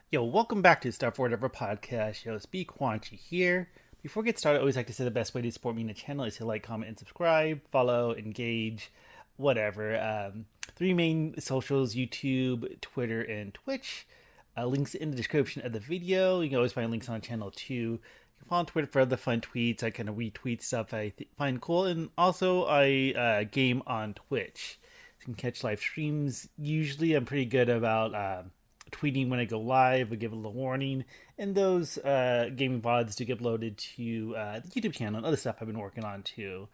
Yo, welcome back to Stuff or Whatever podcast. Yo, it's BQuanchi here. Before we get started, I always like to say the best way to support me in the channel is to like, comment, and subscribe, follow, engage, whatever. Three main socials: YouTube, Twitter, and Twitch. Links in the description of the video. You can always find links on the channel too. You can follow on Twitter for other fun tweets. I kind of retweet stuff I find cool, and also I game on Twitch. You can catch live streams. Usually, I'm pretty good about tweeting when I go live. I give a little warning, and those gaming VODs do get uploaded to the YouTube channel and other stuff I've been working on too.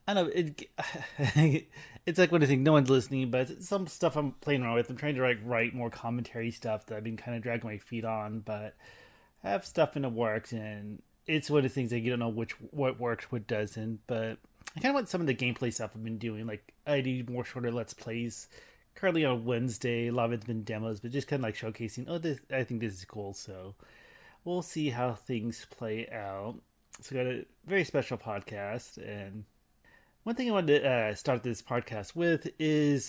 I don't know. It's like one of the things, no one's listening, but some stuff I'm playing around with. I'm trying to write more commentary stuff that I've been kind of dragging my feet on, but I have stuff in the works, and it's one of the things that you don't know what works, what doesn't. But I kind of want some of the gameplay stuff I've been doing. Like I do more shorter Let's Plays. Currently on Wednesday, a lot of it's been demos, but just kind of like showcasing. Oh, this I think this is cool. So we'll see how things play out. So we got a very special podcast, and one thing I wanted to start this podcast with is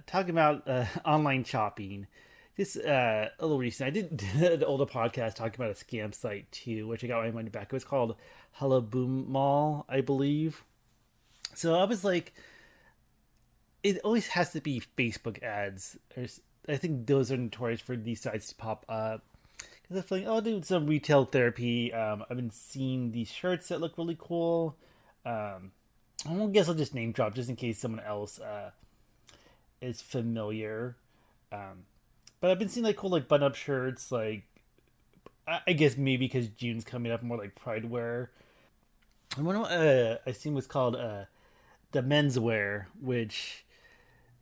talking about online shopping. This a little recent. I did an older podcast talking about a scam site too, which I got my money back. It was called Hello Boom Mall, I believe. So I was like, it always has to be Facebook ads. I think those are notorious for these sites to pop up. Because I'm feeling, oh, do some retail therapy. I've been seeing these shirts that look really cool. I guess I'll just name drop just in case someone else is familiar. But I've been seeing like cool like button up shirts. Like I guess maybe because June's coming up, more like Pride wear. And one I seen was called the menswear, which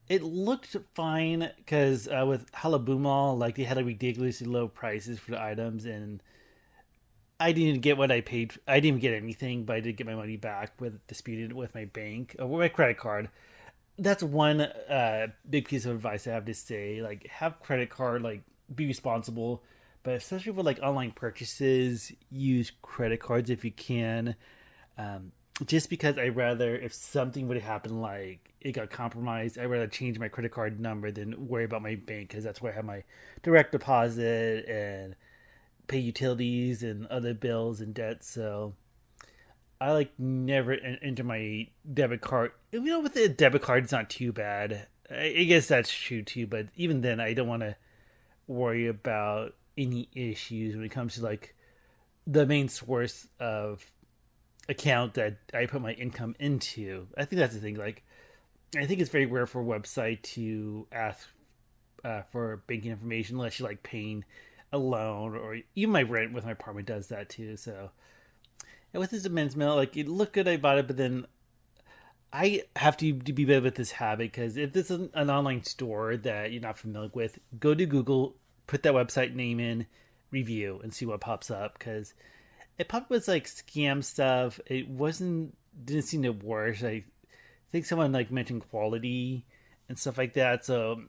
it looked fine because with Halabumal, like they had like ridiculously low prices for the items, and I didn't get what I paid. I didn't get anything, but I did get my money back with disputed with my bank or with my credit card. That's one big piece of advice I have to say. Like, have credit card, like be responsible, but especially with like online purchases, use credit cards if you can. Just because I rather, if something would happen, like it got compromised, I'd rather change my credit card number than worry about my bank, because that's where I have my direct deposit and pay utilities and other bills and debt. So I like never enter my debit card. You know, with the debit card, it's not too bad. I guess that's true too, but even then, I don't want to worry about any issues when it comes to like the main source of account that I put my income into. I think that's the thing. Like, I think it's very rare for a website to ask for banking information unless you're like paying a loan, or even my rent with my apartment does that too. So, and with this men's mail, like it looked good, I bought it, but then I have to be better with this habit, because if this is an online store that you're not familiar with, go to Google, put that website name in, review, and see what pops up, because it popped up with like scam stuff. It didn't seem to work. I think someone like mentioned quality and stuff like that. So,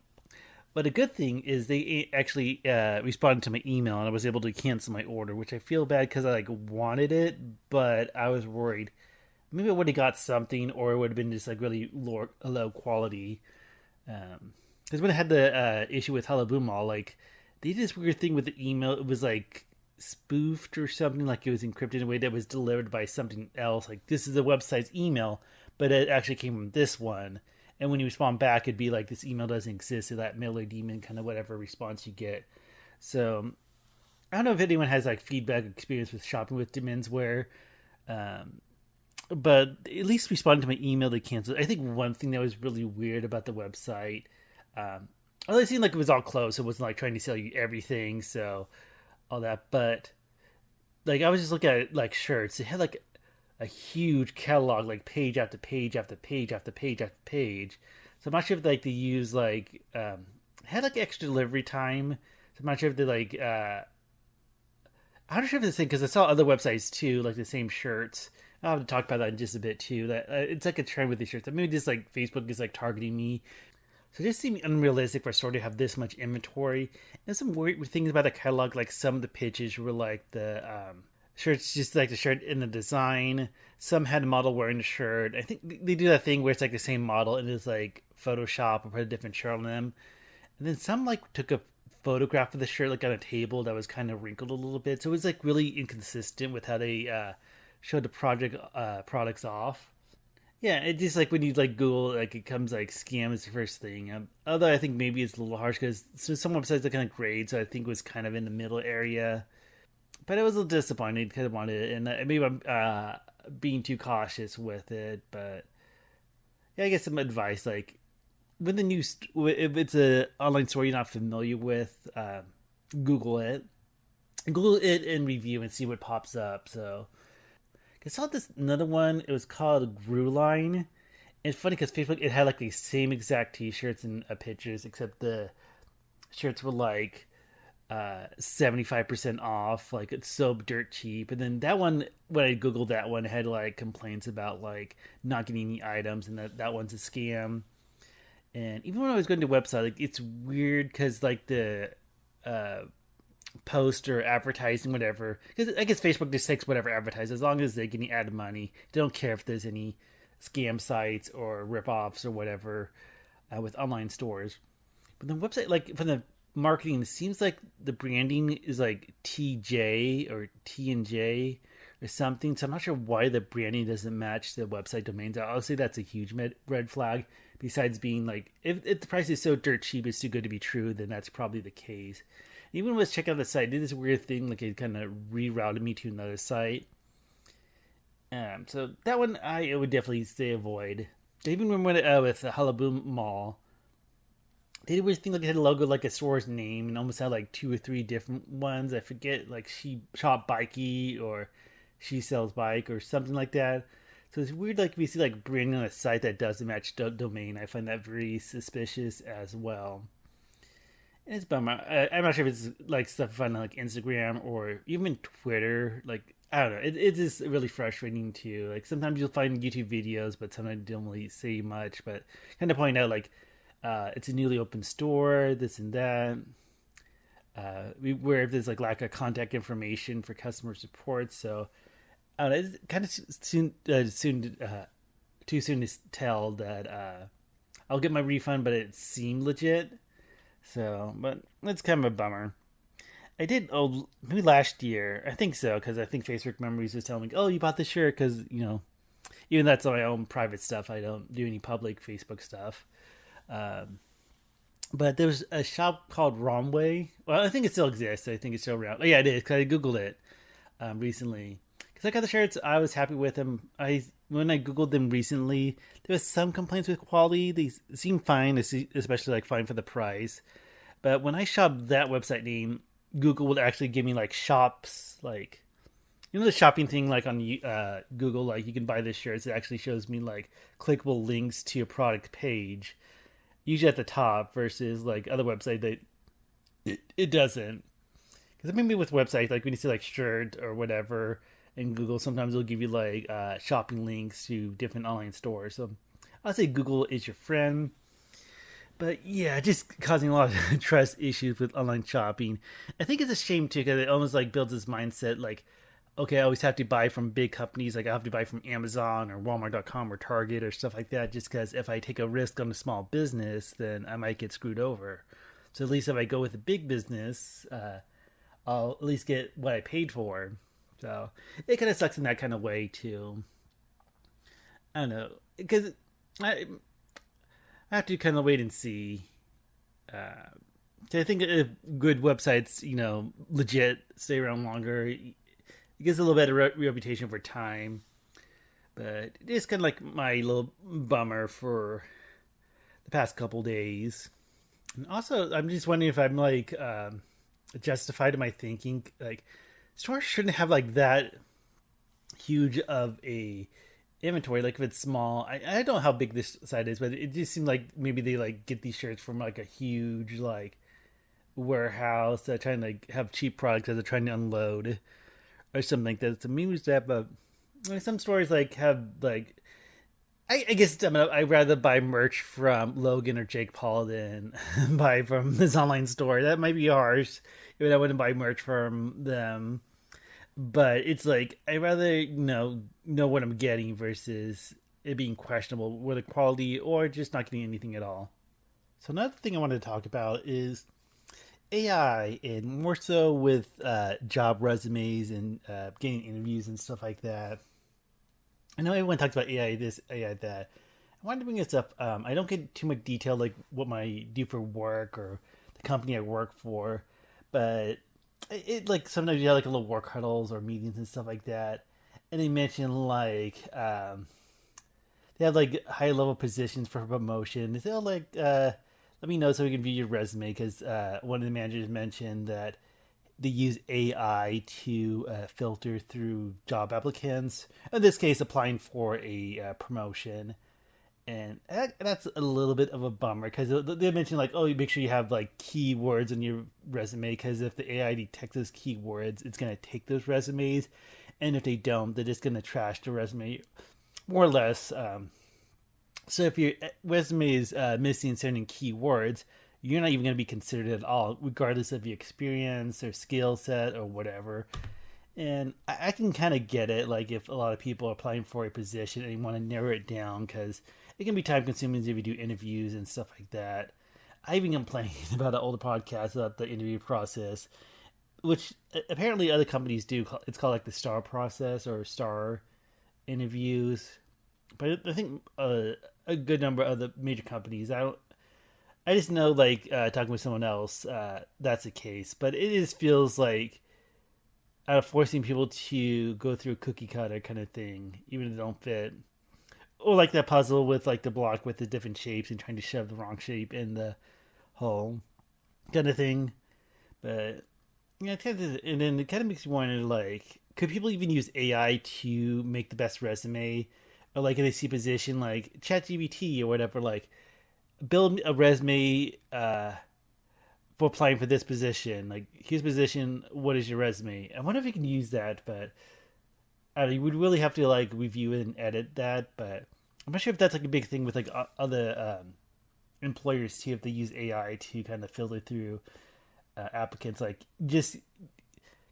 but a good thing is they actually responded to my email, and I was able to cancel my order, which I feel bad because I like wanted it, but I was worried maybe I would have got something, or it would have been just like really low quality. Because when I had the issue with Halabumal, like they did this weird thing with the email. It was like spoofed or something, like it was encrypted in a way that was delivered by something else. Like, this is the website's email, but it actually came from this one. And when you respond back, it'd be like, this email doesn't exist, so that mailer demon kind of whatever response you get. So I don't know if anyone has like feedback experience with shopping with menswear, but at least responding to my email they canceled. I think one thing that was really weird about the website, well, it seemed like it was all closed, so it wasn't like trying to sell you everything, so all that. But like, I was just looking at like shirts. It had like a huge catalog, like page after page after page after page after page. So I'm not sure if like they use like it had like extra delivery time. So I'm not sure if they like I'm not sure if this thing, because I saw other websites too, like the same shirts. I'll have to talk about that in just a bit too. That it's like a trend with these shirts. Maybe just like Facebook is like targeting me. So it just seemed unrealistic for a store to have this much inventory. And some weird things about the catalog, like some of the pitches were like the shirts, just like the shirt in the design. Some had a model wearing the shirt. I think they do that thing where it's like the same model and it's like Photoshop or put a different shirt on them. And then some like took a photograph of the shirt like on a table that was kind of wrinkled a little bit, so it was like really inconsistent with how they showed the project products off. Yeah, it just like when you like Google, like it comes like scam is the first thing. Although I think maybe it's a little harsh because some websites are kind of grade, so I think it was kind of in the middle area. But I was a little disappointed because I wanted it, and maybe I'm being too cautious with it. But yeah, I guess some advice like when the new if it's a online store you're not familiar with, Google it and review and see what pops up. So I saw this another one. It was called Gruline. It's funny because Facebook it had like the same exact T-shirts and pictures, except the shirts were like 75% off. Like it's so dirt cheap. And then that one, when I googled that one, it had like complaints about like not getting any items, and that one's a scam. And even when I was going to the website, like it's weird because like the uh, post or advertising, whatever. Because I guess Facebook just takes whatever advertise as long as they're getting added money. They don't care if there's any scam sites or rip-offs or whatever with online stores. But the website, like for the marketing, it seems like the branding is like TJ or T and J or something. So I'm not sure why the branding doesn't match the website domains. I'll say that's a huge red flag. Besides being like, if the price is so dirt cheap, it's too good to be true, then that's probably the case. Even when I was checking out the site, it did this weird thing, like it kind of rerouted me to another site. So that one I would definitely say avoid. Even when we went with the Halaboom Mall, they did a weird thing, like it had a logo like a store's name and almost had like 2 or 3 different ones. I forget, like She Shop Bikey or She Sells Bike or something like that. So it's weird, like if you see like branding on a site that doesn't match domain, I find that very suspicious as well. And it's a bummer. I'm not sure if it's like stuff I find on like Instagram or even Twitter. Like I don't know, it is really frustrating too. Like sometimes you'll find YouTube videos, but sometimes they don't really say much. But kind of point out like it's a newly opened store, this and that. Where if there's like lack of contact information for customer support, so I don't know, it's kind of too soon to tell that I'll get my refund, but it seemed legit. So, but it's kind of a bummer. I did, maybe last year, I think so, because I think Facebook Memories was telling me, oh, you bought this shirt, because, even that's my own private stuff. I don't do any public Facebook stuff. But there was a shop called Romway. Well, I think it still exists. I think it's still around. Oh, yeah, it is, because I Googled it recently. Because I got the shirts, I was happy with them. When I Googled them recently, there was some complaints with quality. They seem fine, especially like fine for the price. But when I shopped that website name, Google would actually give me like shops, like the shopping thing, like on Google, like you can buy this shirt. It actually shows me like clickable links to a product page, usually at the top, versus like other websites that it doesn't. Because maybe with websites, like when you see like shirt or whatever in Google, sometimes it'll give you like shopping links to different online stores. So I'll say Google is your friend. But yeah, just causing a lot of trust issues with online shopping. I think it's a shame too, because it almost like builds this mindset like, okay, I always have to buy from big companies. Like I have to buy from Amazon or Walmart.com or Target or stuff like that, just because if I take a risk on a small business, then I might get screwed over. So at least if I go with a big business, I'll at least get what I paid for. So it kind of sucks in that kind of way too. I don't know, because I have to kind of wait and see. I think if good websites, legit stay around longer, it gives a little bit of reputation for time. But it is kind of like my little bummer for the past couple days. And also, I'm just wondering if I'm like justified in my thinking. Like, stores shouldn't have like that huge of a inventory. Like if it's small, I don't know how big this site is, but it just seemed like maybe they like get these shirts from like a huge like warehouse that trying to like have cheap products that they're trying to unload or something like that. So maybe that, but some stores like have like I guess I'd rather buy merch from Logan or Jake Paul than buy from this online store. That might be harsh, even I wouldn't buy merch from them. But it's like I rather know what I'm getting versus it being questionable with the quality or just not getting anything at all. So another thing I wanted to talk about is AI, and more so with job resumes and getting interviews and stuff like that. I know everyone talks about AI this, AI that. I wanted to bring this up. I don't get too much detail like what I do for work or the company I work for, but like sometimes you have like little work huddles or meetings and stuff like that, and they mention like they have like high level positions for promotion. They say, oh, like let me know so we can view your resume because one of the managers mentioned that they use AI to filter through job applicants. In this case, applying for a promotion, and that's a little bit of a bummer because they mentioned like, oh, you make sure you have like keywords in your resume because if the AI detects those keywords, it's gonna take those resumes, and if they don't, they're just gonna trash the resume more or less. So if your resume is missing certain keywords, you're not even going to be considered at all, regardless of your experience or skill set or whatever. And I can kind of get it, like if a lot of people are applying for a position and you want to narrow it down, because it can be time consuming if you do interviews and stuff like that. I even complained about an older podcast about the interview process, which apparently other companies do. It's called like the STAR process or STAR interviews. But I think a good number of the major companies, I just know like talking with someone else, that's the case. But it just feels like forcing people to go through a cookie cutter kind of thing, even if they don't fit. Or like that puzzle with like the block with the different shapes and trying to shove the wrong shape in the hole, kind of thing. But yeah, and then it kind of makes you wonder like, could people even use AI to make the best resume? Or like if they see a position like ChatGPT or whatever, like build a resume for applying for this position. Like here's position, what is your resume? I wonder if you can use that, but I don't know, you would really have to like review it and edit that. But I'm not sure if that's like a big thing with like other employers too, if they use AI to kind of filter through applicants, like just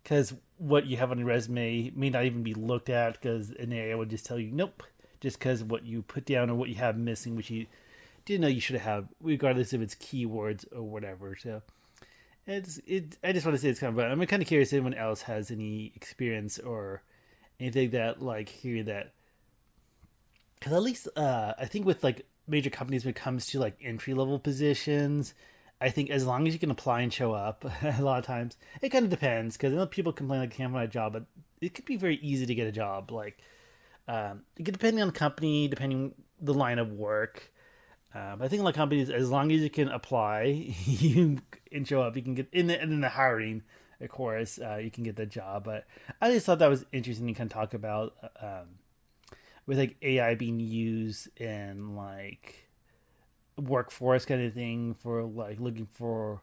because what you have on your resume may not even be looked at because an AI would just tell you nope, just because what you put down or what you have missing, which you didn't know you should have, regardless if it's keywords or whatever. So I just want to say it's kind of. I'm kind of curious if anyone else has any experience or anything that like hear that. Because at least I think with like major companies when it comes to like entry level positions, I think as long as you can apply and show up, a lot of times it kind of depends because I know people complain like can't find a job, but it could be very easy to get a job. Like depending on the company, depending the line of work. I think a lot of companies, as long as you can apply, you and show up, you can get in the hiring, of course, you can get the job. But I just thought that was interesting to kind of talk about with like AI being used in like workforce kind of thing for like looking for,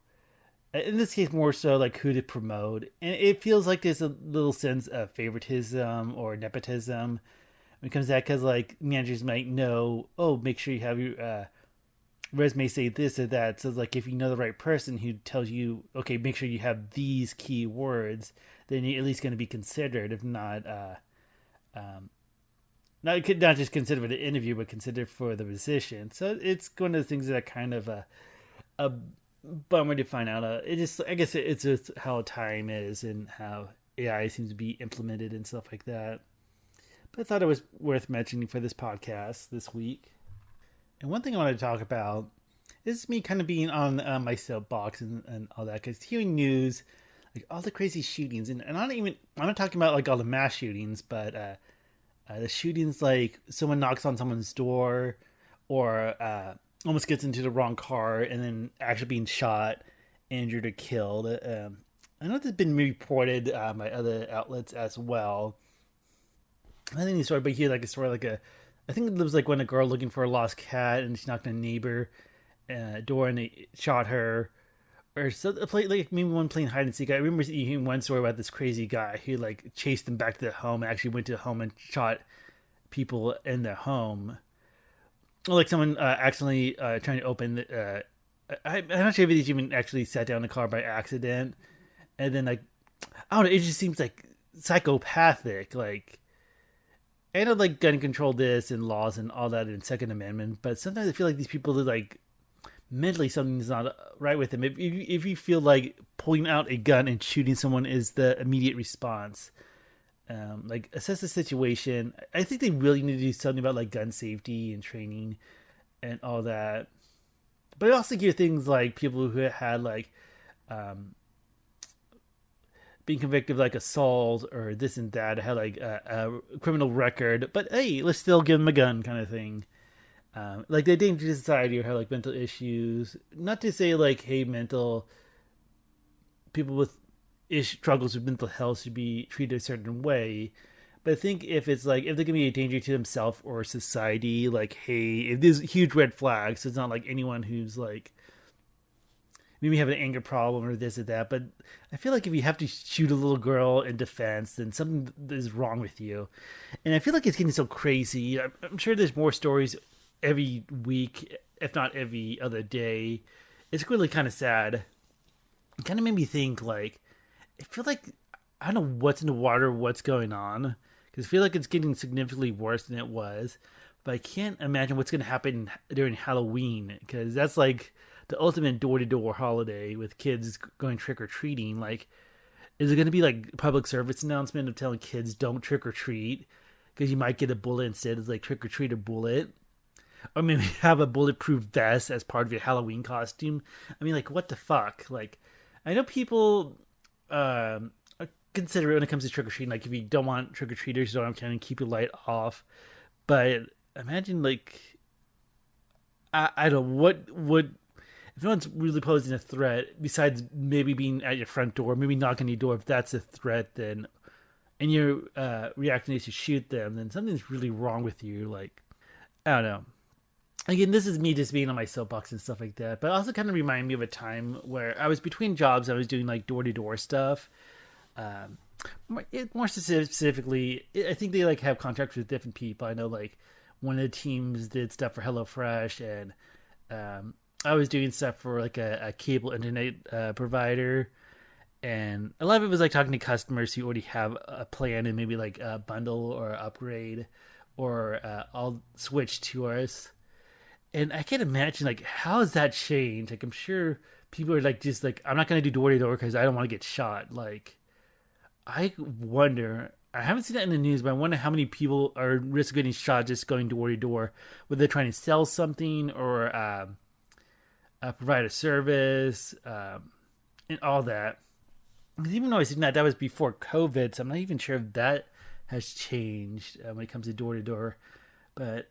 in this case more so like who to promote, and it feels like there's a little sense of favoritism or nepotism when it comes to that because like managers might know, oh, make sure you have your resume say this or that. So like if you know the right person who tells you, okay, make sure you have these key words, then you're at least going to be considered, if not not just considered for the interview, but considered for the position. So it's one of the things that are kind of a bummer to find out. It just, I guess it's just how time is and how AI seems to be implemented and stuff like that. But I thought it was worth mentioning for this podcast this week. And one thing I wanted to talk about is me kind of being on my soapbox and all that, because hearing news, like all the crazy shootings, and I'm not talking about like all the mass shootings, but the shootings like someone knocks on someone's door or almost gets into the wrong car and then actually being shot, injured, or killed. I know this has been reported by other outlets as well. I think the story, but here like a story like I think it was like when a girl looking for a lost cat and she knocked on a neighbor door and they shot her, or so like maybe one playing hide and seek. I remember hearing one story about this crazy guy who like chased them back to the home and actually went to the home and shot people in their home. Or like someone accidentally trying to open the. I'm not sure if he even actually sat down in the car by accident, and then like I don't know. It just seems like psychopathic, like. I know like gun control this and laws and all that in Second Amendment, but sometimes I feel like these people are like mentally something's not right with him. If you feel like pulling out a gun and shooting someone is the immediate response, like assess the situation. I think they really need to do something about like gun safety and training and all that. But I also hear things like people who had like um, being convicted of like assault or this and that, had like a criminal record, but hey, let's still give them a gun kind of thing. Like they dangerous society or have like mental issues. Not to say like, hey, mental people with struggles with mental health should be treated a certain way. But I think if it's like if they can be a danger to themselves or society, like hey, if there's huge red flags, it's not like anyone who's like maybe have an anger problem or this or that. But I feel like if you have to shoot a little girl in defense, then something is wrong with you. And I feel like it's getting so crazy. I'm sure there's more stories every week, if not every other day. It's really kind of sad. It kind of made me think like, I feel like I don't know what's in the water, what's going on, because I feel like it's getting significantly worse than it was. But I can't imagine what's going to happen during Halloween, because that's like the ultimate door-to-door holiday with kids going trick-or-treating. Like, is it going to be like public service announcement of telling kids don't trick-or-treat because you might get a bullet instead? It's like trick-or-treat a bullet. Or maybe have a bulletproof vest as part of your Halloween costume. I mean, like, what the fuck? Like, I know people consider it when it comes to trick-or-treating. Like, if you don't want trick-or-treaters, you don't have candy, keep your light off. But imagine, like, I don't know, what would... If no one's really posing a threat, besides maybe being at your front door, maybe knocking on your door, if that's a threat, then... And your reaction is to shoot them, then something's really wrong with you. Like, I don't know. Again, this is me just being on my soapbox and stuff like that, but also kind of remind me of a time where I was between jobs. I was doing like door-to-door stuff. More specifically, I think they like have contracts with different people. I know like one of the teams did stuff for HelloFresh, and I was doing stuff for like a cable internet provider, and a lot of it was like talking to customers who already have a plan and maybe like a bundle or upgrade or I'll switch to us. And I can't imagine like how has that changed? Like I'm sure people are like just like I'm not gonna do door to door because I don't want to get shot. Like I wonder. I haven't seen that in the news, but I wonder how many people are at risk of getting shot just going door to door, whether they're trying to sell something or provide a service and all that. Because even though I seen that, that was before COVID, so I'm not even sure if that has changed when it comes to door to door. But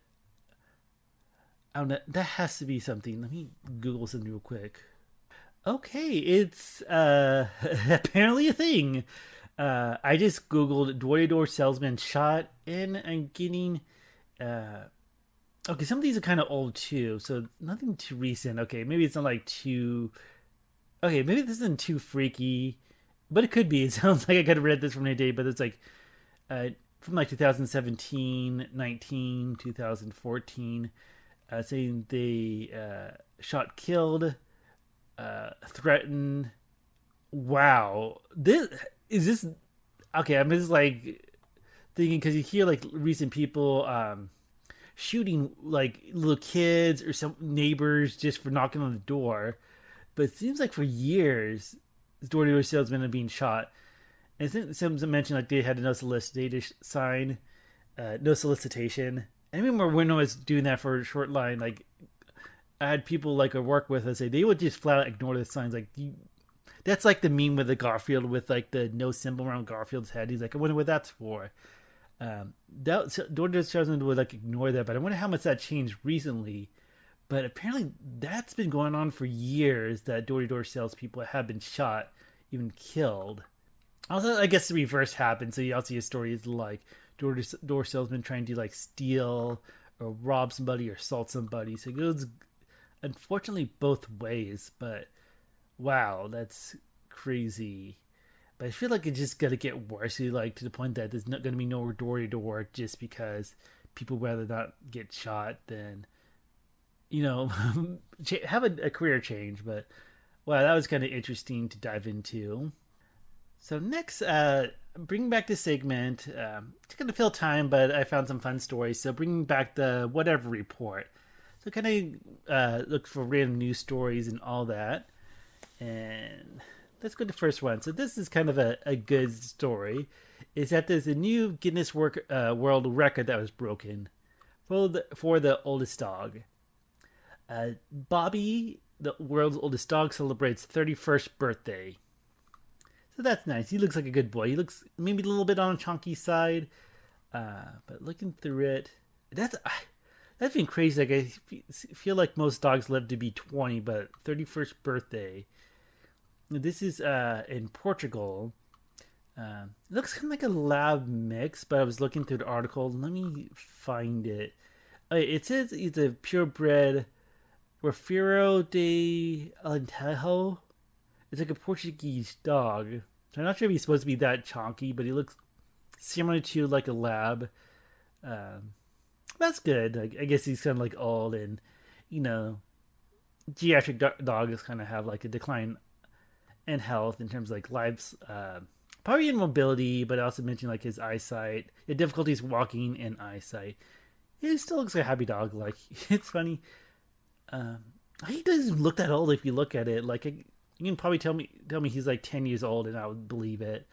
I don't know. That has to be something. Let me Google something real quick. Okay, it's apparently a thing. I just Googled door-to-door salesman shot, and I'm getting... okay, some of these are kind of old too, so nothing too recent. Okay, maybe it's not like too... Okay, maybe this isn't too freaky, but it could be. It sounds like I could have read this from a day, but it's like from like 2017, 19, 2014, saying they shot, killed, threatened. Wow, this okay? I'm just like thinking because you hear like recent people shooting like little kids or some neighbors just for knocking on the door, but it seems like for years door-to-door salesmen are being shot. And I think some mentioned like they had a no solicitation sign, no solicitation. I remember when I was doing that for a short line, like I had people like I work with, I say they would just flat out ignore the signs. Like that's like the meme with the Garfield with like the no symbol around Garfield's head. He's like, I wonder what that's for. That door-to-door salesmen would like ignore that, but I wonder how much that changed recently. But apparently that's been going on for years, that door-to-door salespeople have been shot, even killed. Also, I guess the reverse happened. So you also see stories like door-to-door salesmen trying to like steal or rob somebody or assault somebody. So it goes, unfortunately, both ways. But wow, that's crazy. But I feel like it's just gonna get worse, like to the point that there's not gonna be no door-to-door just because people rather not get shot than, you know, have a career change. But wow, that was kind of interesting to dive into. So next, bringing back this segment, it's going to fill time, but I found some fun stories. So bringing back the whatever report. So kind of look for random news stories and all that. And let's go to the first one. So this is kind of a good story. Is that there's a new Guinness World Record that was broken for the oldest dog. Bobby, the world's oldest dog, celebrates 31st birthday. So that's nice. He looks like a good boy. He looks maybe a little bit on a chunky side, but looking through it, that's been crazy. Like I feel like most dogs live to be 20, but 31st birthday. This is in Portugal. It looks kind of like a lab mix, but I was looking through the article. Let me find it. It says it's a purebred Rafeiro de Alentejo. It's like a Portuguese dog. So I'm not sure if he's supposed to be that chonky, but he looks similar to like a lab. That's good. Like, I guess he's kind of like old, and geriatric dogs kind of have like a decline in health in terms of like lives, probably in mobility, but I also mentioned like his eyesight, the difficulties walking and eyesight. He still looks like a happy dog. Like, it's funny. He doesn't look that old if you look at it. Like, you can probably tell me he's like 10 years old, and I would believe it.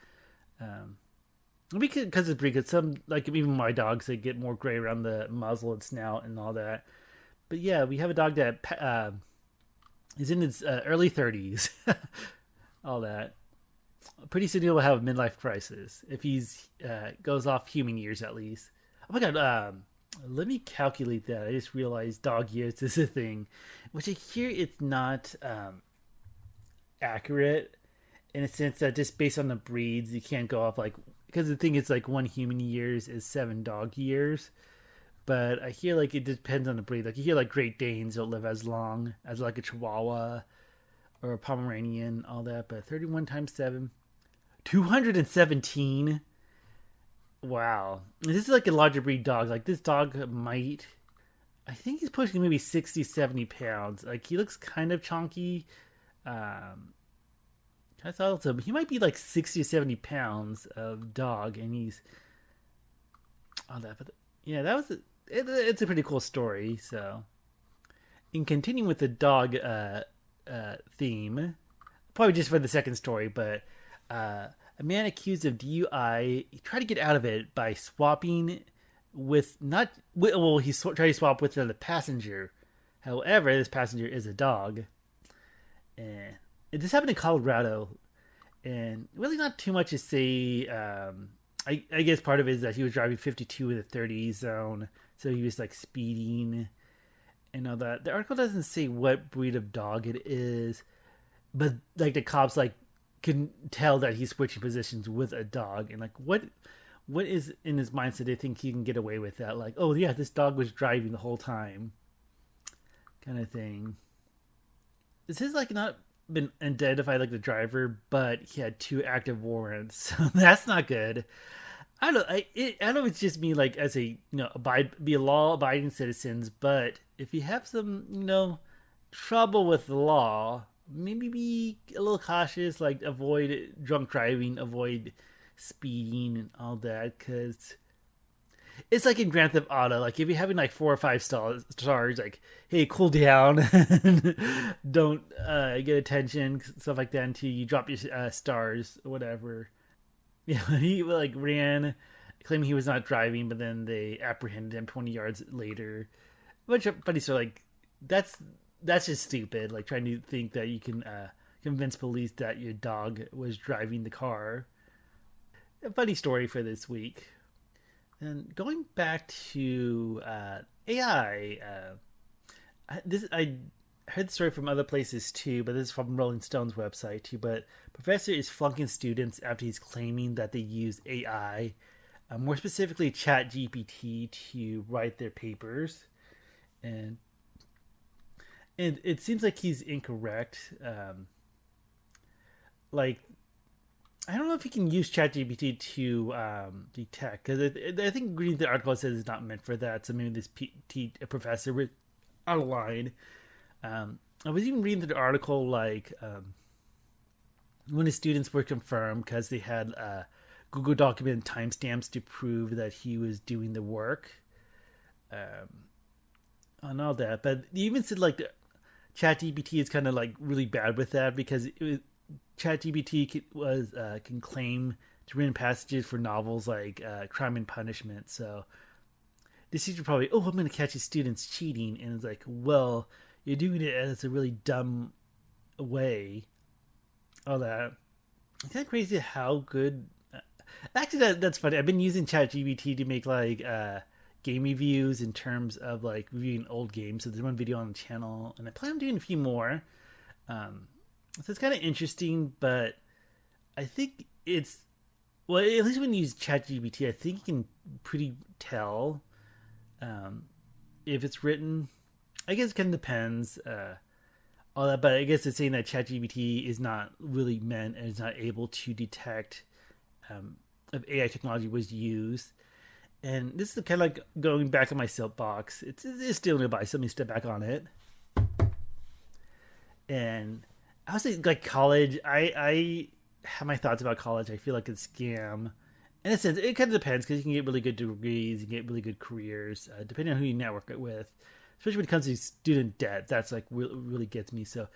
Because it's pretty good. Some, like even my dogs, they get more gray around the muzzle and snout and all that. But yeah, we have a dog that is in his early 30s. All that. Pretty soon he'll have a midlife crisis if he's goes off human years at least. Oh my god! Let me calculate that. I just realized dog years is a thing, which I hear it's not accurate in a sense that just based on the breeds, you can't go off like, because the thing is like 1 human years is 7 dog years. But I hear like it depends on the breed. Like you hear like Great Danes don't live as long as like a Chihuahua or a Pomeranian, all that. But 31 times 7, 217. Wow. This is like a larger breed dog. Like this dog I think he's pushing maybe 60, 70 pounds. Like he looks kind of chunky. I thought so. He might be like 60 or 70 pounds of dog, and he's all that. But yeah, it's a pretty cool story. So, in continuing with the dog theme, probably just for the second story, but a man accused of DUI, he tried to get out of it by swapping with he tried to swap with the passenger. However, this passenger is a dog, and this happened in Colorado, and really not too much to say. I guess part of it is that he was driving 52 in the 30 zone, so he was like speeding and all that. The article doesn't say what breed of dog it is, but like the cops like can tell that he's switching positions with a dog, and like what is in his mindset they think he can get away with that? Like, oh yeah, this dog was driving the whole time, kind of thing. This is like not been identified like the driver, but he had 2 active warrants, so that's not good. I don't know. I know it's just me, like as a be a law-abiding citizens, but if you have some trouble with the law, maybe be a little cautious. Like avoid drunk driving, avoid speeding, and all that, because it's like in Grand Theft Auto. Like if you're having like 4 or 5 stars, like hey, cool down, don't get attention, stuff like that until you drop your stars or whatever. Yeah, he like ran, claiming he was not driving, but then they apprehended him 20 yards later. Which, funny, so like that's just stupid. Like trying to think that you can convince police that your dog was driving the car. A funny story for this week. And going back to AI, I heard the story from other places too, but this is from Rolling Stone's website too. But professor is flunking students after he's claiming that they use AI, more specifically ChatGPT, to write their papers, and it seems like he's incorrect. Like, I don't know if you can use ChatGPT to detect, because I think reading the article says it's not meant for that. So maybe this professor was out of line. I was even reading the article like when his students were confirmed because they had Google document timestamps to prove that he was doing the work. on all that. But you even said like ChatGPT is kind of like really bad with that because ChatGPT can claim to written passages for novels like Crime and Punishment. So this teacher probably, oh, I'm going to catch his students cheating, and it's like, well, you're doing it as a really dumb way. All that. It's kind of crazy how good. Actually, that's funny. I've been using ChatGPT to make like game reviews in terms of like reviewing old games. So there's one video on the channel, and I plan on doing a few more. So it's kind of interesting, but I think it's well, at least when you use ChatGPT, I think you can pretty tell if it's written. I guess it kind of depends. All that, but I guess it's saying that ChatGPT is not really meant and is not able to detect if AI technology was used. And this is kind of like going back on my soapbox. It's still nearby, so let me step back on it. And I was like college. I have my thoughts about college. I feel like it's a scam. In a sense, it kind of depends because you can get really good degrees, you can get really good careers, depending on who you network it with. Especially when it comes to student debt, that's like really gets me. So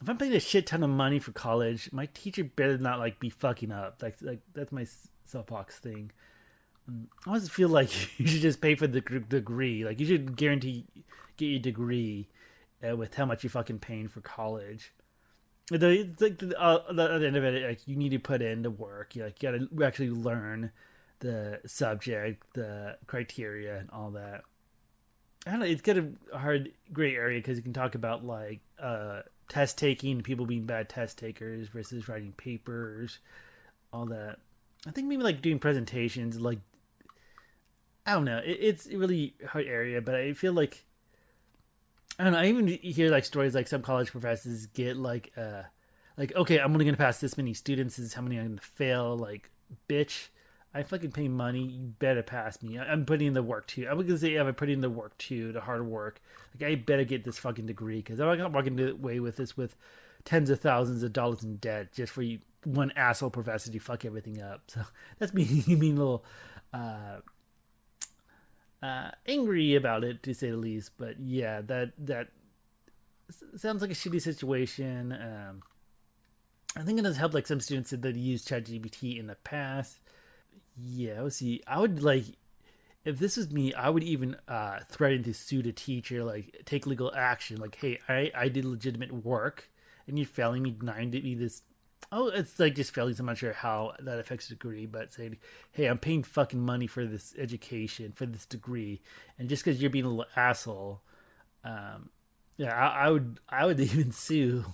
if I'm paying a shit ton of money for college, my teacher better not like be fucking up. Like that's my soapbox thing. I always feel like you should just pay for the degree. Like you should guarantee get your degree with how much you're fucking paying for college. It's like the other end of it, like you need to put in the work. You got to actually learn the subject, the criteria, and all that. I don't know. It's kind of a hard gray area because you can talk about like test taking, people being bad test takers versus writing papers, all that. I think maybe like doing presentations, like I don't know. It's a really hard area, but I feel like I don't know. I even hear like stories like some college professors get like okay, I'm only gonna pass this many students. This is how many I'm gonna fail. Like, bitch. I fucking pay money. You better pass me. I'm putting in the work too. I was gonna say I'm putting in the work too, the hard work. Like I better get this fucking degree because I'm not walking away with this with tens of thousands of dollars in debt just for you, one asshole professor to fuck everything up. So that's me being a little angry about it to say the least. But yeah, that sounds like a shitty situation. I think it does help. Like some students said that used ChatGPT in the past. Yeah, let's see. I would like if this was me, I would even threaten to sue the teacher, like take legal action. Like, hey, I did legitimate work, and you're failing me, denying me this. Oh, it's like just failing. So I'm not sure how that affects the degree, but saying, hey, I'm paying fucking money for this education, for this degree, and just because you're being a little asshole, yeah, I would even sue,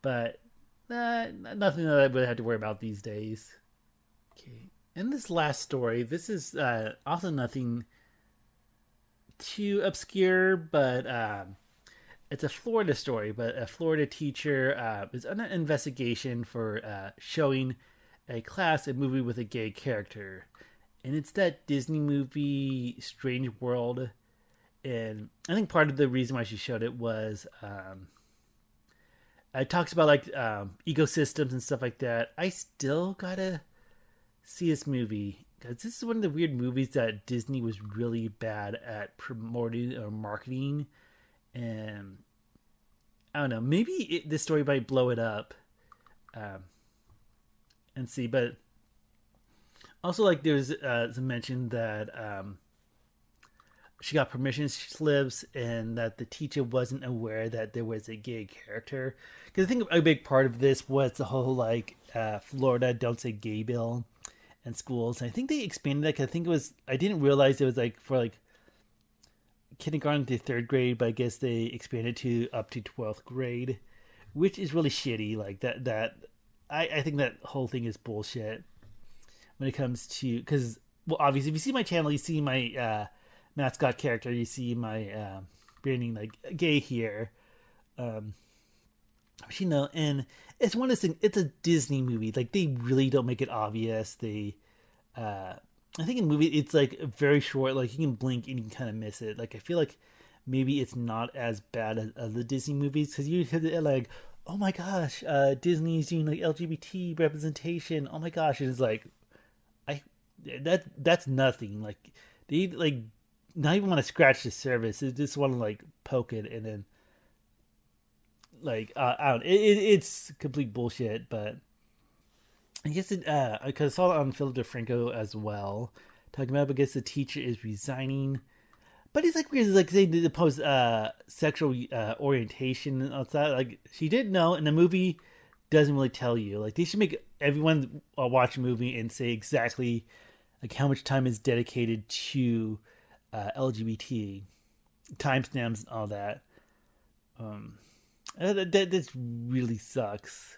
but nothing that I would have to worry about these days. Okay. In this last story, this is also nothing too obscure, but it's a Florida story. But a Florida teacher is on an investigation for showing a class a movie with a gay character. And it's that Disney movie, Strange World. And I think part of the reason why she showed it was it talks about like ecosystems and stuff like that. I still gotta see this movie because this is one of the weird movies that Disney was really bad at promoting or marketing, and I don't know, maybe this story might blow it up and see. But also like there's some mention that she got permission slips and that the teacher wasn't aware that there was a gay character, because I think a big part of this was the whole like Florida don't say gay bill and schools. And I think they expanded that because I think it was, I didn't realize it was like for like kindergarten to third grade, but I guess they expanded to up to 12th grade, which is really shitty. Like that I think that whole thing is bullshit when it comes to, because well obviously if you see my channel, you see my mascot character, you see my branding like gay here, you know, and it's one of those things. It's a Disney movie. Like they really don't make it obvious. They, I think in the movie it's like very short. Like you can blink and you can kind of miss it. Like I feel like maybe it's not as bad as the Disney movies because you hit it like, oh my gosh, Disney's doing like LGBT representation. Oh my gosh, and it's like, that's nothing. Like they like not even want to scratch the surface. It just want to like poke it and then like I don't. It's complete bullshit. But I guess it because I saw it on Philip DeFranco as well, talking about. I guess the teacher is resigning, but it's like weird. Like they did oppose sexual orientation and all that. Like she didn't know, and the movie doesn't really tell you. Like they should make everyone watch a movie and say exactly like how much time is dedicated to LGBT timestamps and all that. That really sucks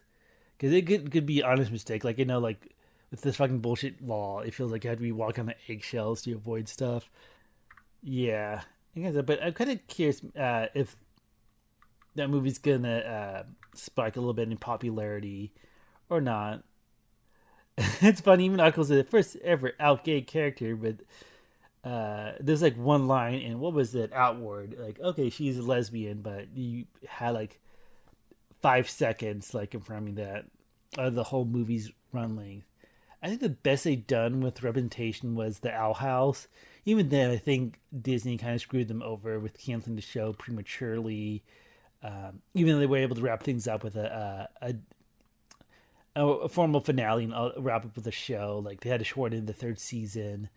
because it could be an honest mistake. Like like with this fucking bullshit law, it feels like you have to be walking on the eggshells to avoid stuff. Yeah, I guess, but I'm kind of curious if that movie's gonna spike a little bit in popularity or not. It's funny, even Uncle's the first ever out gay character, but there's like one line in what was it, Outward, like okay, she's a lesbian, but you had like 5 seconds like confirming that the whole movie's run length. I think the best they done with representation was the Owl House. Even then, I think Disney kind of screwed them over with canceling the show prematurely. Even though they were able to wrap things up with a formal finale and wrap up with a show, like they had to shorten the third season.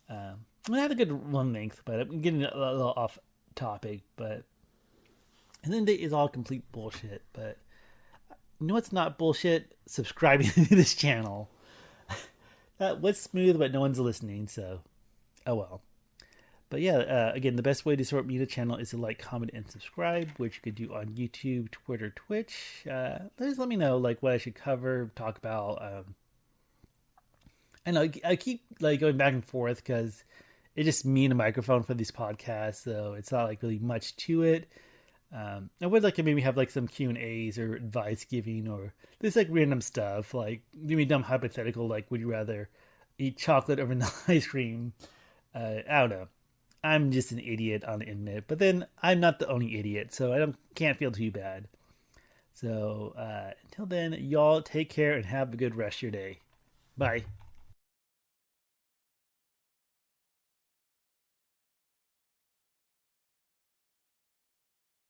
I had a good run length, but I'm getting a little off topic. But and then is all complete bullshit. But you know what's not bullshit? Subscribing to this channel. What's smooth, but no one's listening, so oh well. But yeah, again, the best way to support me the channel is to like, comment, and subscribe, which you could do on YouTube, Twitter, Twitch. Please let me know like what I should cover, talk about. I know I keep like going back and forth because it's just me and a microphone for these podcasts, so it's not like really much to it. I would like to maybe have like some Q&As or advice giving or this like random stuff, like give me a dumb hypothetical like would you rather eat chocolate or vanilla ice cream? I don't know. I'm just an idiot on the internet, but then I'm not the only idiot, so I can't feel too bad. So until then, y'all take care and have a good rest of your day. Bye.